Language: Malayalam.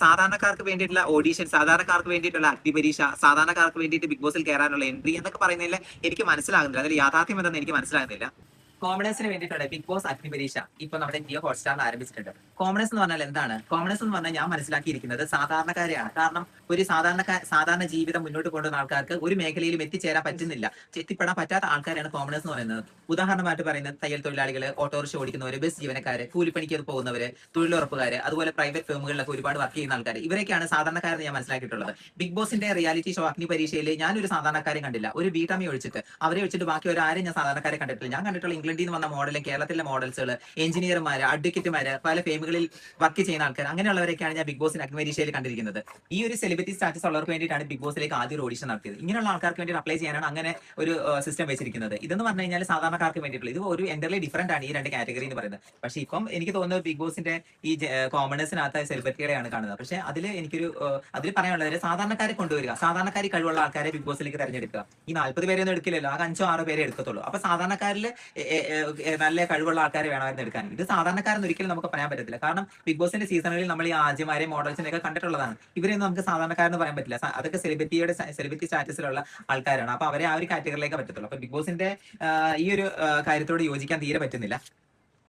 സാധാരണക്കാർക്ക് വേണ്ടിയിട്ടുള്ള ഓഡീഷൻ, സാധാരണക്കാർക്ക് വേണ്ടിയിട്ടുള്ള അഗ്നിപരീക്ഷ, സാധാരണക്കാർക്ക് വേണ്ടിയിട്ട് ബിഗ് ബോസിൽ കയറാനുള്ള എൻട്രി എന്നൊക്കെ പറയുന്നതിൽ എനിക്ക് മനസ്സിലാകുന്നില്ല. അതിൽ യാഥാർത്ഥ്യം എന്തെന്ന് എനിക്ക് മനസ്സിലാകുന്നില്ല. കോമണേഴ്സിന് വേണ്ടിയിട്ടുള്ള ബിഗ് ബോസ് അഗ്നിപരീക്ഷ ഇപ്പൊ നമ്മുടെ ജിയോ ഹോട്ട്സ്റ്റാറിൽ ആരംഭിച്ചിട്ടുണ്ട്. കോമണേഴ്സ് എന്ന് പറഞ്ഞാൽ എന്താണ്? കോമണേഴ്സ് എന്ന് പറഞ്ഞാൽ ഞാൻ മനസ്സിലാക്കിയിരിക്കുന്നത് സാധാരണക്കാരെയാണ്. കാരണം ഒരു സാധാരണ ജീവിതം മുന്നോട്ട് കൊണ്ടുവന്ന ആൾക്കാർക്ക് ഒരു മേഖലയിലും എത്തിച്ചേരാൻ പറ്റുന്നില്ല, എത്തിപ്പെടാൻ പറ്റാത്ത ആൾക്കാരെയാണ് കോമണേഴ്സ് എന്ന് പറയുന്നത്. ഉദാഹരണമായിട്ട് പറയുന്നത് തയ്യൽ തൊഴിലാളികൾ, ഓട്ടോറിക്ഷ ഓടിക്കുന്നവര്, ബസ് ജീവനക്കാര്, കൂലിപ്പണിക്ക് പോകുന്നവര്, തൊഴിലുറപ്പുകാര്, അതുപോലെ പ്രൈവറ്റ് ഫേമുകളിലൊക്കെ ഒരുപാട് വർക്ക് ചെയ്യുന്ന ആൾക്കാർ, ഇവരൊക്കെയാണ് സാധാരണക്കാരെന്ന് ഞാൻ മനസ്സിലാക്കിയിട്ടുള്ളത്. ബിഗ് ബോസിന്റെ റിയാലിറ്റി ഷോ അഗ്നി പരീക്ഷയിൽ ഞാനൊരു സാധാരണക്കാരെ കണ്ടില്ല. ഒരു വീട്ടമ്മയെ ഒഴിച്ചിട്ട്, അവരെ ഒഴിച്ചിട്ട് ബാക്കി ഒരാരും ഞാൻ സാധാരണക്കാരെ കണ്ടിട്ടില്ല. ഞാൻ കണ്ടിട്ടുള്ള ഇംഗ്ലണ്ടിൽ നിന്ന് വന്ന മോഡലും കേരളത്തിലെ മോഡൽസുകൾ, എഞ്ചിനീയർമാര്, അഡ്വക്കേറ്റുമാര്, പല ഫേമുകളിൽ വർക്ക് ചെയ്യുന്ന ആൾക്കാർ, അങ്ങനെയുള്ളവരൊക്കെയാണ് ഞാൻ ബിഗ് ബോസിന് അഗ്നിപരീക്ഷയിൽ കണ്ടിരിക്കുന്നത്. ഈ ഒരു സെലിബ്രിറ്റി സ്റ്റാറ്റസ് ഉള്ളവർക്ക് വേണ്ടിയിട്ടാണ് ബിഗ് ബോസിലേക്ക് ആദ്യം ഒരു ഓഡിഷൻ നടത്തിയത്. ഇങ്ങനെയുള്ള ആൾക്കാർക്ക് വേണ്ടി അപ്ലൈ ചെയ്യാനാണ് അങ്ങനെ ഒരു സിസ്റ്റം വെച്ചിരിക്കുന്നത്. ഇതെന്ന് പറഞ്ഞു കഴിഞ്ഞാൽ സാധാരണക്കാർക്ക് വേണ്ടിയിട്ടുള്ള, ഇത് ഒരു എൻ്റർലി ഡിഫറന്റ് ആണ് ഈ രണ്ട് കാറ്റഗറി എന്ന് പറയുന്നത്. പക്ഷേ ഇപ്പം എനിക്ക് തോന്നുന്നത് ബിഗ് ബോസിന്റെ ഈ കോമണേഴ്സിനകത്ത് സെലിബ്രിറ്റികളെയാണ് കാണുന്നത്. പക്ഷേ അതിൽ പറയാനുള്ളത് സാധാരണക്കാരെ കൊണ്ടുവരിക, സാധാരണക്കാരി കഴിവുള്ള ആൾക്കാരെ ബിഗ് ബോസിലേക്ക് തെരഞ്ഞെടുക്കുക. ഈ 40 പേരെയൊന്നും എടുക്കില്ലല്ലോ, ആ 5-6 പേരെ എടുക്കത്തുള്ളൂ. അപ്പൊ സാധാരണക്കാരിൽ നല്ല കഴിവുള്ള ആൾക്കാരെ വേണമായിരുന്നു എടുക്കാൻ. ഇത് സാധാരണക്കാരെന്ന് ഒരിക്കലും നമുക്ക് പറയാൻ പറ്റത്തില്ല. കാരണം ബിഗ് ബോസിന്റെ സീസണുകളിൽ നമ്മൾ ഈ ആദ്യമാരെ മോഡൽസിനെ ഒക്കെ കണ്ടിട്ടുള്ളതാണ്. ഇവരെയൊന്നും നമുക്ക് സാധാരണക്കാരെന്ന് പറയാൻ പറ്റില്ല. അതൊക്കെ സെലിബ്രിറ്റി സ്റ്റാറ്റസിലുള്ള ആൾക്കാരാണ്. അപ്പൊ അവരെ ആ ഒരു കാറ്റഗറിയിലേക്ക് പറ്റത്തുള്ളൂ. അപ്പൊ ബിഗ് ബോസിന്റെ ഈ ഒരു കാര്യത്തോട് യോജിക്കാൻ തീരെ പറ്റുന്നില്ല.